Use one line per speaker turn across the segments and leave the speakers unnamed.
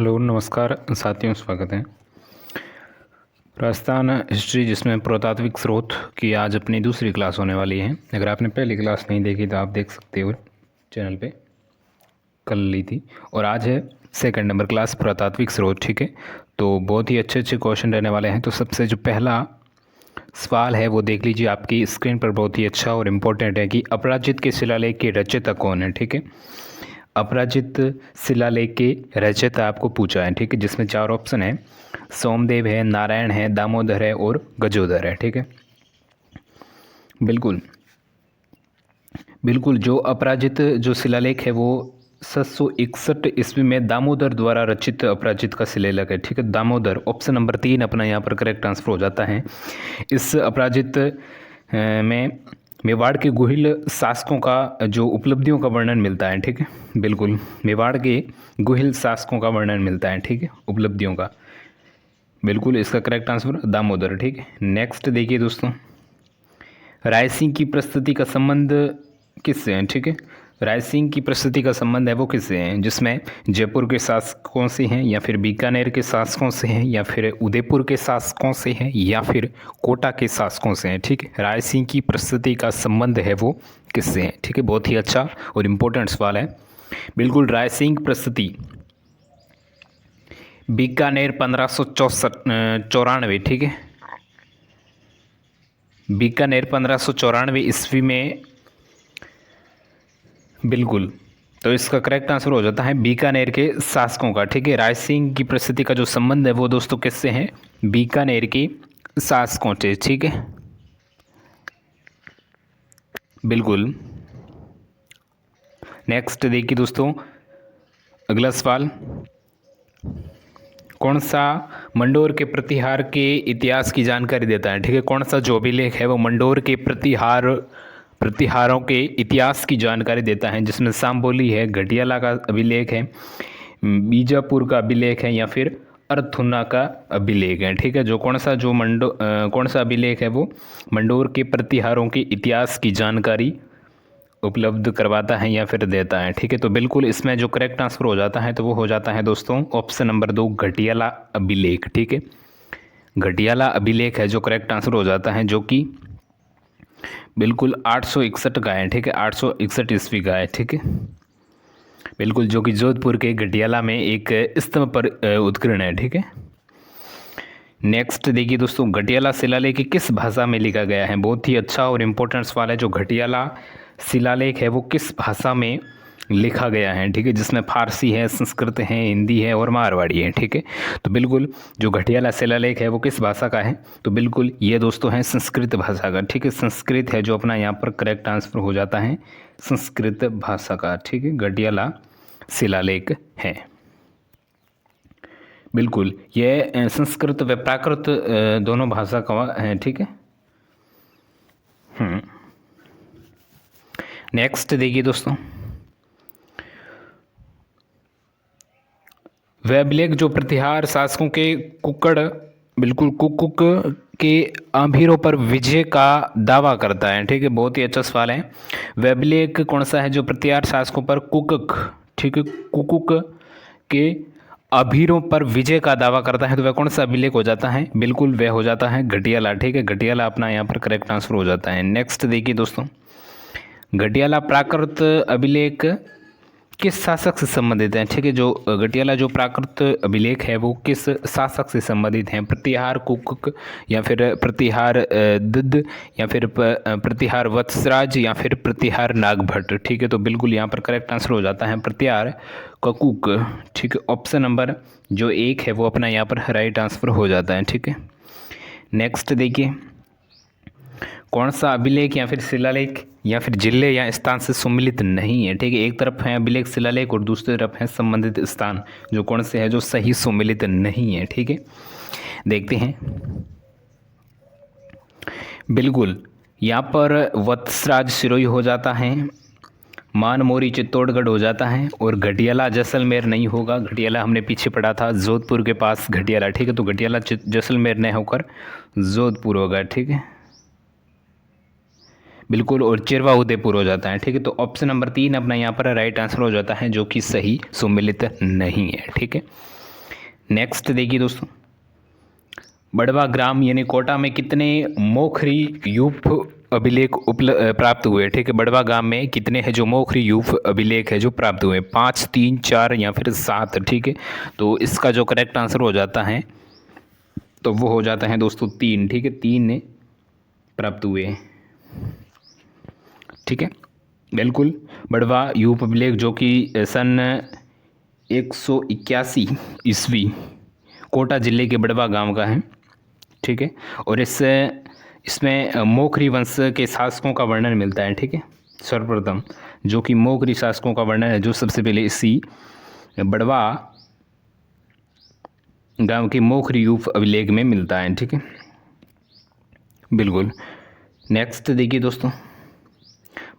Hello नमस्कार साथियों, स्वागत है। राजस्थान हिस्ट्री जिसमें पुरातात्विक स्रोत की आज अपनी दूसरी क्लास होने वाली है। अगर आपने पहली क्लास नहीं देखी तो आप देख सकते हो, चैनल पे कल ली थी। और आज है सेकंड नंबर क्लास पुरातात्विक स्रोत। ठीक है, तो बहुत ही अच्छे अच्छे क्वेश्चन रहने वाले हैं। तो सबसे जो पहला सवाल है वो देख लीजिए आपकी स्क्रीन पर, बहुत ही अच्छा और इम्पोर्टेंट है कि अपराजित के शिलालेख के रचयिता कौन है। ठीक है, अपराजित शिलालेख के रचयिता आपको पूछा है। ठीक है, जिसमें चार ऑप्शन है, सोमदेव है, नारायण है, दामोदर है और गजोदर है। ठीक है, बिल्कुल बिल्कुल जो अपराजित जो शिलालेख है वो 761 ईस्वी में दामोदर द्वारा रचित अपराजित का शिलालेख है। ठीक है, दामोदर ऑप्शन नंबर 3 अपना यहाँ पर करेक्ट आंसर हो जाता है। इस अपराजित में मेवाड़ के गुहिल शासकों का जो उपलब्धियों का वर्णन मिलता है। ठीक है, बिल्कुल मेवाड़ के गुहिल शासकों का वर्णन मिलता है। ठीक है, उपलब्धियों का, बिल्कुल इसका करेक्ट आंसर दामोदर। ठीक है, नेक्स्ट देखिए दोस्तों, रायसिंह की प्रस्तुति का संबंध किससे है। ठीक है, रायसिंह की प्रस्तुति का संबंध है वो किससे है, जिसमें जयपुर के शासकों से हैं या फिर बीकानेर के शासकों से हैं या फिर उदयपुर के शासकों से हैं या फिर कोटा के शासकों से हैं। ठीक है, रायसिंह की प्रस्तुति का संबंध है वो किससे है। ठीक है, बहुत ही अच्छा और इम्पोर्टेंट सवाल है। बिल्कुल, रायसिंह प्रस्तुति बीकानेर 1594। ठीक है, बीकानेर 1594 ईस्वी में, बिल्कुल, तो इसका करेक्ट आंसर हो जाता है बीकानेर के शासकों का। ठीक है, रायसिंह की प्रसिद्धि का जो संबंध है वो दोस्तों किससे है, बीकानेर के शासकों से। ठीक है, बिल्कुल। नेक्स्ट देखिए दोस्तों, अगला सवाल, कौन सा मंडोर के प्रतिहार के इतिहास की जानकारी देता है। ठीक है, कौन सा जो अभिलेख है वो मंडोर के प्रतिहारों के इतिहास की जानकारी देता है, जिसमें सांबोली है, घटियाला का अभिलेख है, बीजापुर का अभिलेख है या फिर अरथुना का अभिलेख है। ठीक है, जो कौन सा अभिलेख है वो मंडोर के प्रतिहारों के इतिहास की जानकारी उपलब्ध करवाता है या फिर देता है। ठीक है, तो बिल्कुल इसमें जो करेक्ट आंसर हो जाता है तो वो हो जाता है दोस्तों ऑप्शन नंबर 2 घटियाला अभिलेख। ठीक है, घटियाला अभिलेख है जो करेक्ट आंसर हो जाता है, जो कि बिल्कुल 861 का है। ठीक है, 861 ईस्वी का है। ठीक है, बिल्कुल, जो कि जोधपुर के घटियाला में एक स्तंभ पर उत्कीर्ण है। ठीक है, नेक्स्ट देखिए दोस्तों, घटियाला शिलालेख किस भाषा में लिखा गया है। बहुत ही अच्छा और इम्पोर्टेंट सवाल है। जो घटियाला शिलालेख है वो किस भाषा में लिखा गया है। ठीक है, जिसमें फारसी है, संस्कृत है, हिंदी है और मारवाड़ी है। ठीक है, तो बिल्कुल जो घटियाला शिलालेख है वो किस भाषा का है, तो बिल्कुल ये दोस्तों है संस्कृत भाषा का। ठीक है, संस्कृत है जो अपना यहाँ पर करेक्ट आंसर हो जाता है, संस्कृत भाषा का। ठीक है, घटियाला शिलालेख है, बिल्कुल ये संस्कृत व प्राकृत दोनों भाषा का है। ठीक है, नेक्स्ट देखिए दोस्तों, वह अभिलेख जो प्रतिहार शासकों के कुकड़, बिल्कुल कुकुक के आभीरों पर विजय का दावा करता है। ठीक है, बहुत ही अच्छा सवाल है। वह अभिलेख कौन सा है जो प्रतिहार शासकों पर कुकुक, ठीक है, कुकुक के अभीरों पर विजय का दावा करता है, तो वह कौन सा अभिलेख हो जाता है, बिल्कुल वह हो जाता है घटियाला। ठीक है, घटियाला अपना यहाँ पर करेक्ट आंसर हो जाता है। नेक्स्ट देखिए दोस्तों, घटियाला प्राकृत अभिलेख किस शासक से संबंधित है। ठीक है, जो घटियाला जो प्राकृत अभिलेख है वो किस शासक से संबंधित हैं, प्रतिहार कुकुक या फिर प्रतिहार दद्द या फिर प्रतिहार वत्सराज या फिर प्रतिहार नागभट्ट। ठीक है, तो बिल्कुल यहाँ पर करेक्ट आंसर हो जाता है प्रतिहार ककुक। ठीक है, ऑप्शन नंबर जो 1 है वो अपना यहाँ पर राइट आंसर हो जाता है। ठीक है, नेक्स्ट देखिए, कौन सा अभिलेख या फिर शिलालेख या फिर जिले या स्थान से सम्मिलित नहीं है। ठीक है, एक तरफ है अभिलेख शिलालेख और दूसरी तरफ है संबंधित स्थान, जो कौन से है जो सही सम्मिलित नहीं है। ठीक है, देखते हैं, बिल्कुल यहाँ पर वत्सराज सिरोही हो जाता है, मानमोरी चित्तौड़गढ़ हो जाता है और घटियाला जैसलमेर नहीं होगा। घटियाला हमने पीछे पढ़ा था जोधपुर के पास घटियाला। ठीक है, तो घटियाला जैसलमेर नहीं होकर जोधपुर होगा। ठीक है, बिल्कुल, और चिरवा उदयपुर हो जाता है। ठीक है, तो ऑप्शन नंबर 3 अपना यहाँ पर राइट आंसर हो जाता है, जो कि सही सुमिलित नहीं है। ठीक है, नेक्स्ट देखिए दोस्तों, बड़वा ग्राम यानी कोटा में कितने मोखरी यूप अभिलेख प्राप्त हुए। ठीक है, बड़वा गांव में कितने हैं जो मोखरी यूप अभिलेख है जो प्राप्त हुए, 5, 3, 4 या फिर 7। ठीक है, तो इसका जो करेक्ट आंसर हो जाता है तो वो हो जाता है दोस्तों 3। ठीक है, 3 ने प्राप्त हुए हैं। ठीक है, बिल्कुल बड़वा यूप अभिलेख जो कि सन 181 ईस्वी कोटा जिले के बड़वा गांव का है। ठीक है, और इसमें मोखरी वंश के शासकों का वर्णन मिलता है। ठीक है, सर्वप्रथम जो कि मोखरी शासकों का वर्णन है जो सबसे पहले इसी बड़वा गांव के मोखरी यूप अभिलेख में मिलता है। ठीक है, बिल्कुल। नेक्स्ट देखिए दोस्तों,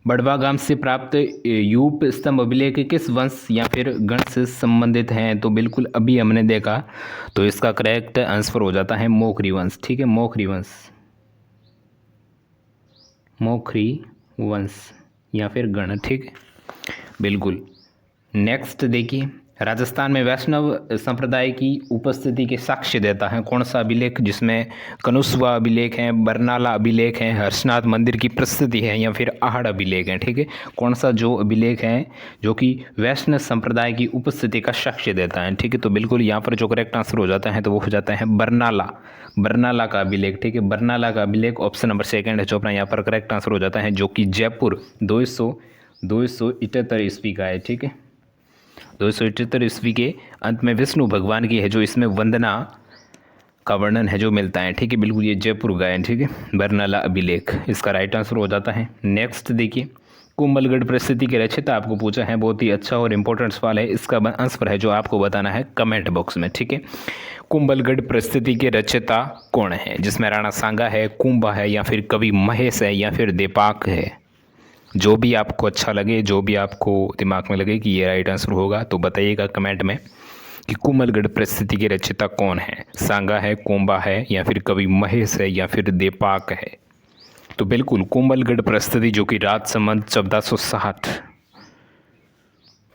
बड़वा गांव से प्राप्त यूप स्तंभ अभिलेख किस वंश या फिर गण से संबंधित हैं, तो बिल्कुल अभी हमने देखा, तो इसका करेक्ट आंसर हो जाता है मोखरी वंश। ठीक है, मोखरी वंश, मोखरी वंश या फिर गण। ठीक है, बिल्कुल। नेक्स्ट देखिए, राजस्थान में वैष्णव संप्रदाय की उपस्थिति के साक्ष्य देता है कौन सा अभिलेख, जिसमें कनुस्वा अभिलेख है, बरनाला अभिलेख है, हर्षनाथ मंदिर की प्रसिद्धि है या फिर आहड़ अभिलेख है। ठीक है, कौन सा जो अभिलेख है जो कि वैष्णव संप्रदाय की उपस्थिति का साक्ष्य देता है। ठीक है, तो बिल्कुल यहाँ पर जो करेक्ट आंसर हो जाता है तो वो हो जाता है बरनाला, बरनाला का अभिलेख। ठीक है, बरनाला का अभिलेख ऑप्शन नंबर 2 है चोपड़ा, यहाँ पर करेक्ट आंसर हो जाता है, जो कि जयपुर 278 ईस्वी का है। ठीक है, 278 ईस्वी के अंत में विष्णु भगवान की है जो इसमें वंदना का वर्णन है जो मिलता है। ठीक है, बिल्कुल ये जयपुर का है। ठीक है, बरनाला अभिलेख इसका राइट आंसर हो जाता है। नेक्स्ट देखिए, कुंभलगढ़ परिस्थिति के रचयिता आपको पूछा है, बहुत ही अच्छा और इंपॉर्टेंट सवाल है। इसका आंसर है जो आपको बताना है कमेंट बॉक्स में। ठीक है, कुंभलगढ़ परिस्थिति के रचयिता कौन है, जिसमें राणा सांगा है, कुंभा है या फिर कवि महेश है या फिर दीपाक है। जो भी आपको अच्छा लगे, जो भी आपको दिमाग में लगे कि ये राइट आंसर होगा, तो बताइएगा कमेंट में कि कुंभलगढ़ परिस्थिति के रचयिता कौन है, सांगा है, कुंभा है या फिर कवि महेश है या फिर दीपाक है। तो बिल्कुल कुंभलगढ़ परिस्थिति जो कि राजसमंद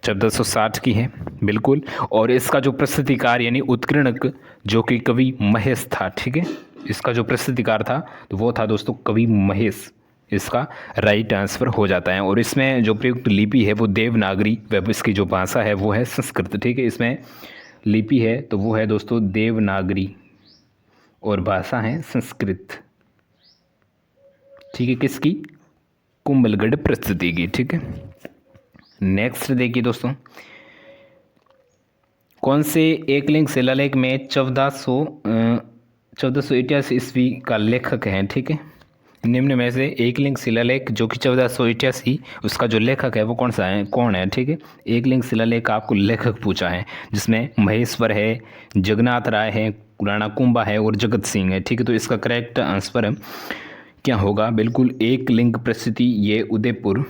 1460 की है, बिल्कुल। और इसका जो प्रसिद्धिकार यानी उत्कीर्णक जो कि कवि महेश था। ठीक है, इसका जो प्रसिद्धिकार था तो वो था दोस्तों कवि महेश, इसका राइट आंसर हो जाता है। और इसमें जो प्रयुक्त लिपि है वो देवनागरी, वह इसकी जो भाषा है वो है संस्कृत। ठीक है, इसमें लिपि है तो वो है दोस्तों देवनागरी और भाषा है संस्कृत। ठीक है, किसकी, कुंभलगढ़ परिस्थिति की। ठीक है, नेक्स्ट देखिए दोस्तों, कौन से एकलिंग शिलालेख में 1488 ईस्वी का लेखक है। ठीक है, निम्न में से एकलिंग शिलालेख जो कि 1488 उसका जो लेखक है वो कौन है। ठीक है, एकलिंग शिलालेख का आपको लेखक पूछा है, जिसमें महेश्वर है, जगन्नाथ राय है, राणा कुंभा है और जगत सिंह है। ठीक है, तो इसका करेक्ट आंसर क्या होगा, बिल्कुल एकलिंग परिस्थिति ये उदयपुर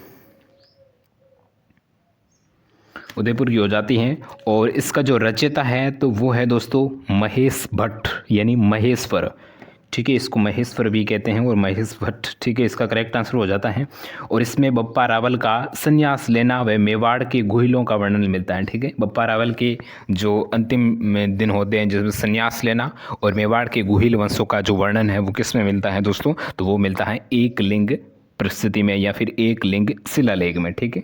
की हो जाती हैं। और इसका जो रचयिता है तो वो है दोस्तों महेश भट्ट यानी महेश्वर। ठीक है, इसको महेश्वर भी कहते हैं और महेश भट्ट। ठीक है, इसका करेक्ट आंसर हो जाता है। और इसमें बप्पा रावल का संन्यास लेना व मेवाड़ के गुहिलों का वर्णन मिलता है। ठीक है, बप्पा रावल के जो अंतिम दिन होते हैं जिसमें संन्यास लेना और मेवाड़ के गुहिल वंशों का जो वर्णन है वो किस में मिलता है दोस्तों, तो वो मिलता है एकलिंग परिस्थिति में या फिर एकलिंग शिलालेख में। ठीक है,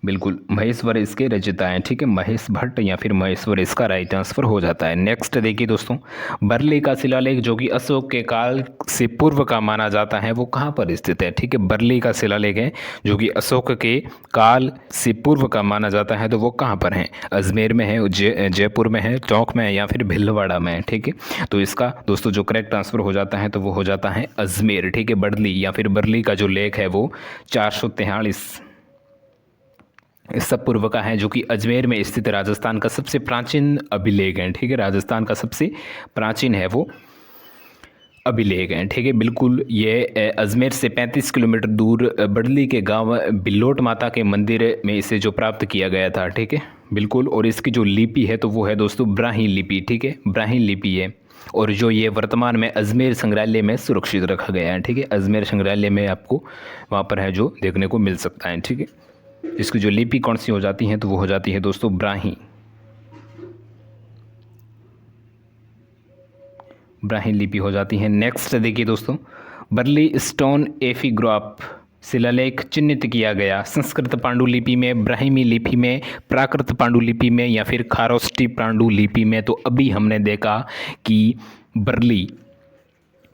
बिल्कुल महेश्वर इसके रचयिता हैं। ठीक है, महेश भट्ट या फिर महेश्वर इसका राइट आंसर हो जाता है। नेक्स्ट देखिए दोस्तों, बरली का शिलालेख जो कि अशोक के काल से पूर्व का माना जाता है वो कहाँ पर स्थित है। ठीक है, बरली का शिलालेख है जो कि अशोक के काल से पूर्व का माना जाता है, तो वो कहाँ पर है, अजमेर में है, जयपुर में है, टोंक में है या फिर भीलवाड़ा में है। ठीक है, तो इसका दोस्तों जो करेक्ट आंसर हो जाता है तो वो हो जाता है अजमेर। ठीक है, बरली या फिर बरली का जो लेख है वो 443 ईसा पूर्व का है, जो कि अजमेर में स्थित राजस्थान का सबसे प्राचीन अभिलेख है। ठीक है, राजस्थान का सबसे प्राचीन है वो अभिलेख है। ठीक है, बिल्कुल ये अजमेर से 35 किलोमीटर दूर बड़ली के गांव बिल्लोट माता के मंदिर में इसे जो प्राप्त किया गया था। ठीक है, बिल्कुल। और इसकी जो लिपि है तो वो है दोस्तों ब्राह्मी लिपि। ठीक है, ब्राह्मी लिपि है और जो ये वर्तमान में अजमेर संग्रहालय में सुरक्षित रखा गया है। ठीक है, अजमेर संग्रहालय में आपको वहाँ पर है जो देखने को मिल सकता है। ठीक है, इसकी जो लिपि कौन सी हो जाती है तो वो हो जाती है दोस्तों ब्राह्मी। ब्राह्मी लिपि हो जाती है। नेक्स्ट देखिए दोस्तों, बर्ली स्टोन एफिग्राफ शिलालेख चिन्हित किया गया संस्कृत पांडुलिपि में, ब्राह्मी लिपि में, प्राकृत पांडुलिपि में या फिर खारोष्टी पांडुलिपि में। तो अभी हमने देखा कि बर्ली,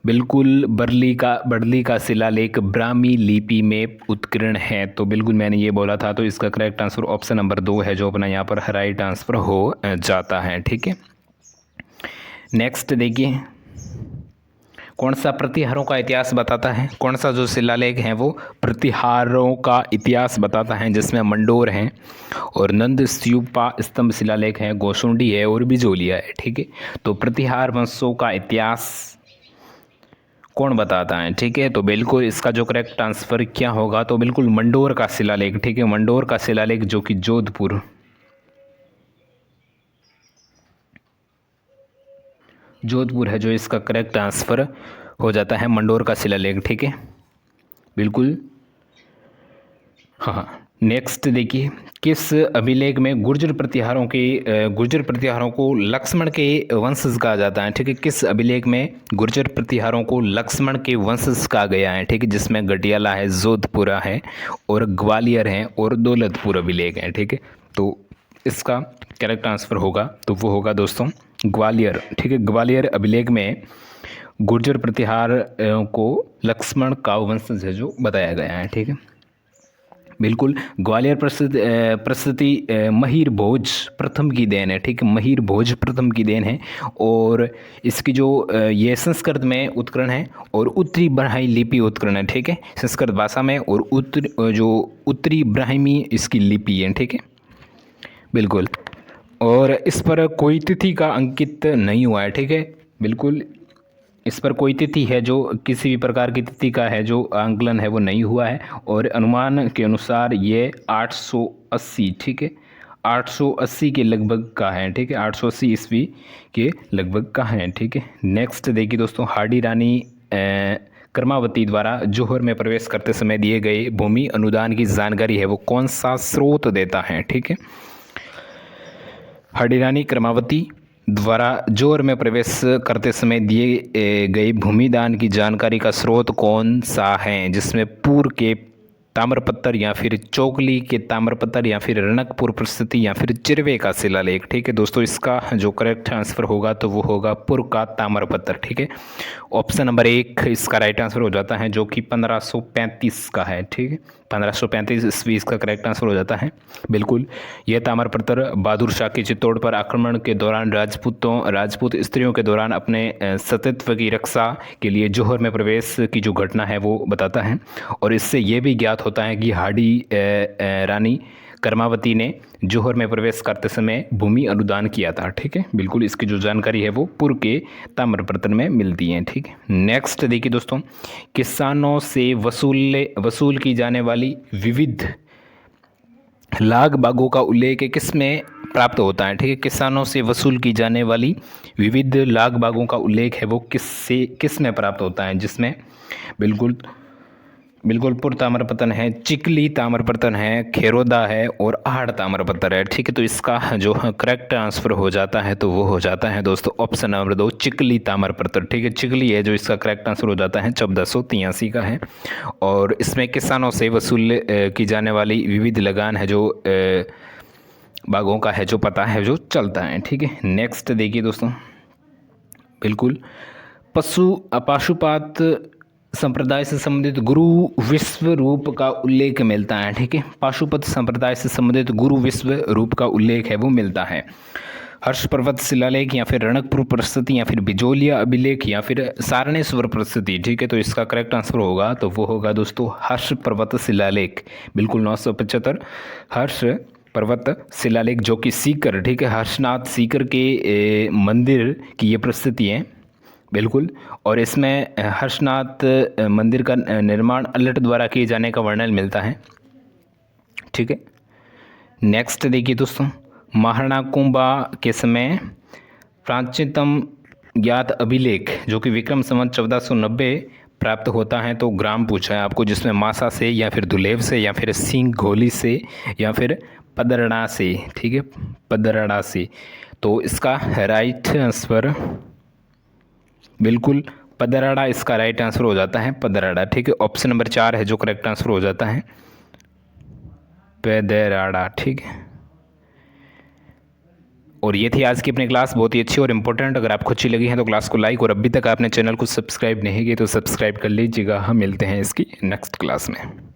बिल्कुल बर्ली का शिलालेख ब्राह्मी लिपि में उत्कीर्ण है। तो बिल्कुल मैंने ये बोला था। तो इसका करेक्ट आंसर ऑप्शन नंबर 2 है जो अपना यहाँ पर राइट आंसर हो जाता है। ठीक है, नेक्स्ट देखिए, कौन सा प्रतिहारों का इतिहास बताता है? कौन सा जो शिलालेख है वो प्रतिहारों का इतिहास बताता है, जिसमें मंडोर हैं और नंद स्तूपा स्तंभ शिलालेख है, गोशुंडी है और बिजोलिया है। ठीक है, तो प्रतिहार वंशों का इतिहास कौन बताता है? ठीक है, तो बिल्कुल इसका जो करेक्ट आंसर क्या होगा, तो बिल्कुल मंडोर का शिलालेख। ठीक है, मंडोर का शिलालेख जो कि जोधपुर है, जो इसका करेक्ट आंसर हो जाता है मंडोर का शिलालेख। ठीक है, बिल्कुल। हाँ, नेक्स्ट देखिए, किस अभिलेख में गुर्जर प्रतिहारों को लक्ष्मण के वंशज कहा जाता है? ठीक है, किस अभिलेख में गुर्जर प्रतिहारों को लक्ष्मण के वंशज कहा गया है? ठीक है, जिसमें गटियाला है, जोधपुरा है और ग्वालियर है और दौलतपुर अभिलेख है। ठीक है, तो इसका करेक्ट आंसर होगा तो वो होगा दोस्तों ग्वालियर। ठीक है, ग्वालियर अभिलेख में गुर्जर प्रतिहार को लक्ष्मण का वंशज है जो बताया गया है। ठीक है, बिल्कुल। ग्वालियर प्रस्तुति महिर भोज प्रथम की देन है। ठीक है, महिर भोज प्रथम की देन है और इसकी जो ये संस्कृत में उत्करण है और उत्तरी ब्राह्मी लिपि उत्करण है। ठीक है, संस्कृत भाषा में और उत्तरी ब्राह्मी इसकी लिपि है। ठीक है, बिल्कुल। और इस पर कोई तिथि का अंकित नहीं हुआ है। ठीक है, बिल्कुल, इस पर कोई तिथि है जो किसी भी प्रकार की तिथि का है जो आंकलन है वो नहीं हुआ है और अनुमान के अनुसार ये 880, ठीक है, 880 के लगभग का है। ठीक है, 880 ईस्वी के लगभग का है। ठीक है, नेक्स्ट देखिए दोस्तों, हाडी रानी कर्मावती द्वारा जौहर में प्रवेश करते समय दिए गए भूमि अनुदान की जानकारी है वो कौन सा स्रोत देता है? ठीक है, हाडी रानी कर्मावती द्वारा जौहर में प्रवेश करते समय दिए गए भूमिदान की जानकारी का स्रोत कौन सा है? जिसमें पूर्व के ताम्रपत्र या फिर चौकली के ताम्रपत्र या फिर रणकपुर प्रस्तुति या फिर चिरवे का शिलालेख। ठीक है दोस्तों, इसका जो करेक्ट आंसर होगा तो वो होगा पूर्व का ताम्रपत्र। ठीक है, ऑप्शन नंबर 1 इसका राइट आंसर हो जाता है जो कि 1535 का है। ठीक है, 1535 ईस्वी इसका करेक्ट आंसर हो जाता है। बिल्कुल, यह ताम्रपत्र बहादुर शाह के चित्तौड़ पर आक्रमण के दौरान राजपूत स्त्रियों के दौरान अपने सतीत्व की रक्षा के लिए जौहर में प्रवेश की जो घटना है वो बताता है और इससे ये भी ज्ञात होता है कि हाडी रानी कर्मावती ने जौहर में प्रवेश करते समय भूमि अनुदान किया था। ठीक है, बिल्कुल, इसकी जो जानकारी है वो पूर्व के ताम्रपत्र में मिलती है। ठीक है, नेक्स्ट देखिए दोस्तों, किसानों से वसूल की जाने वाली विविध लाग बागों का उल्लेख किस में प्राप्त होता है? ठीक है, किसानों से वसूल की जाने वाली विविध लाग बागों का उल्लेख है वो किस में प्राप्त होता है? जिसमें बिल्कुल पुर ताम्रपत्र है, चिकली ताम्रपत्र है, खेरोदा है और आहड़ ताम्रपत्र है। ठीक है, तो इसका जो करेक्ट आंसर हो जाता है तो वो हो जाता है दोस्तों ऑप्शन नंबर 2 चिकली ताम्रपत्र। ठीक है, चिकली है जो इसका करेक्ट आंसर हो जाता है, 1483 का है और इसमें किसानों से वसूल की जाने वाली विविध लगान है जो बागों का है जो पता है जो चलता है। ठीक है, नेक्स्ट देखिए दोस्तों, बिल्कुल, पाशुपात संप्रदाय से संबंधित गुरु विश्व रूप का उल्लेख मिलता है। ठीक है, पाशुपत संप्रदाय से संबंधित गुरु विश्व रूप का उल्लेख है वो मिलता है हर्ष पर्वत शिलालेख या फिर रणकपुर प्रस्तुति या फिर बिजोलिया अभिलेख या फिर सारणेश्वर प्रस्तुति। ठीक है, तो इसका करेक्ट आंसर होगा तो वो होगा दोस्तों हर्ष पर्वत शिलालेख। बिल्कुल, 975 हर्ष पर्वत शिलालेख जो कि सीकर, ठीक है, हर्षनाथ सीकर के मंदिर की ये प्रस्तुति है। बिल्कुल, और इसमें हर्षनाथ मंदिर का निर्माण अल्लट द्वारा किए जाने का वर्णन मिलता है। ठीक है, नेक्स्ट देखिए दोस्तों, महाराणा कुंभा के समय प्राचीनतम ज्ञात अभिलेख जो कि विक्रम संवत 1490 प्राप्त होता है तो ग्राम पूछा है आपको, जिसमें मासा से या फिर दुलेव से या फिर सिंघोली से या फिर पदरड़ा से। ठीक है, पदरड़ा से, तो इसका राइट आंसर बिल्कुल पदराड़ा इसका राइट आंसर हो जाता है, पदराड़ा। ठीक है, ऑप्शन नंबर 4 है जो करेक्ट आंसर हो जाता है, पदराड़ा। ठीक है, और ये थी आज की अपनी क्लास, बहुत ही अच्छी और इम्पोर्टेंट। अगर आपको अच्छी लगी है तो क्लास को लाइक, और अभी तक आपने चैनल को सब्सक्राइब नहीं किया तो सब्सक्राइब कर लीजिएगा। हम मिलते हैं इसकी नेक्स्ट क्लास में।